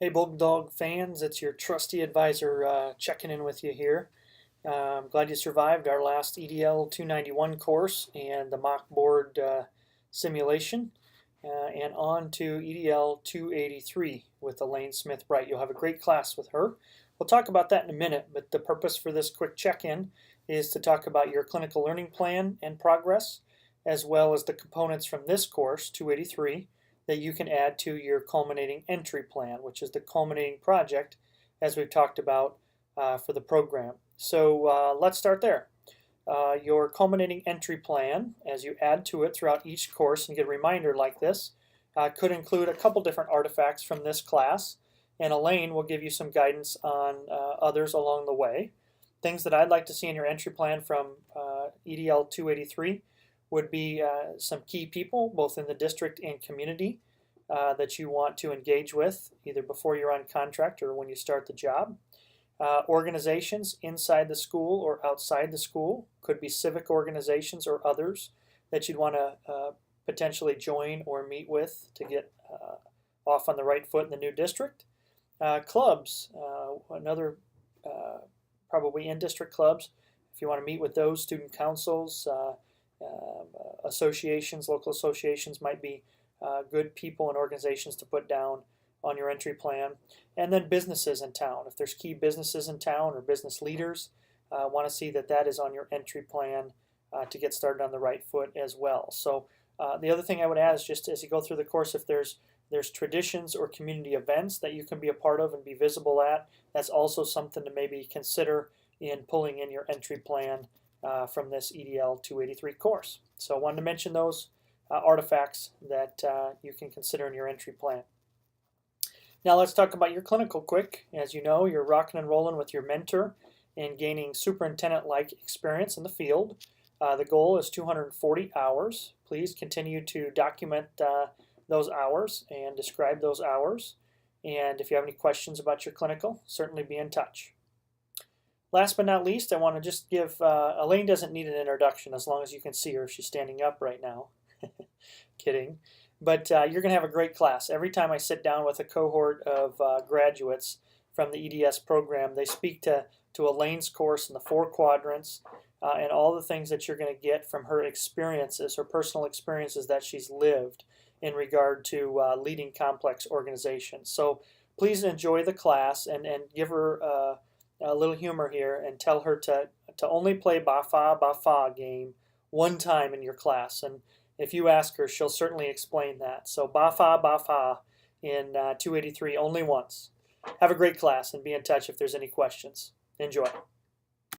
Hey Bulldog fans, it's your trusty advisor checking in with you here. I'm glad you survived our last EDL 291 course and the mock board simulation, and on to EDL 283 with Elaine Smith-Bright. You'll have a great class with her. We'll talk about that in a minute, but the purpose for this quick check-in is to talk about your clinical learning plan and progress, as well as the components from this course, 283, that you can add to your culminating entry plan, which is the culminating project, as we've talked about for the program. So let's start there. Your culminating entry plan, as you add to it throughout each course and get a reminder like this, could include a couple different artifacts from this class, and Elaine will give you some guidance on others along the way. Things that I'd like to see in your entry plan from EDL 283 would be some key people, both in the district and community, that you want to engage with, either before you're on contract or when you start the job. Organizations inside the school or outside the school, could be civic organizations or others that you'd want to potentially join or meet with to get off on the right foot in the new district. Clubs, another probably in-district clubs, if you want to meet with those, student councils, associations, local associations might be good people and organizations to put down on your entry plan. And then businesses in town. If there's key businesses in town or business leaders, want to see that that is on your entry plan to get started on the right foot as well. So the other thing I would add is, just as you go through the course, if there's traditions or community events that you can be a part of and be visible at, that's also something to maybe consider in pulling in your entry plan from this EDL 283 course. So I wanted to mention those artifacts that you can consider in your entry plan. Now let's talk about your clinical quick. As you know, you're rocking and rolling with your mentor and gaining superintendent-like experience in the field. The goal is 240 hours. Please continue to document those hours and describe those hours. And if you have any questions about your clinical, certainly be in touch. Last but not least, I want to just give, Elaine doesn't need an introduction as long as you can see her. She's standing up right now. Kidding. But you're going to have a great class. Every time I sit down with a cohort of graduates from the EDS program, they speak to Elaine's course in the 4 quadrants and all the things that you're going to get from her experiences, her personal experiences that she's lived in regard to leading complex organizations. So please enjoy the class and give her a little humor here and tell her to only play ba fa game one time in your class. And if you ask her, she'll certainly explain that. So ba fa in 283 only once. Have a great class and be in touch if there's any questions. Enjoy.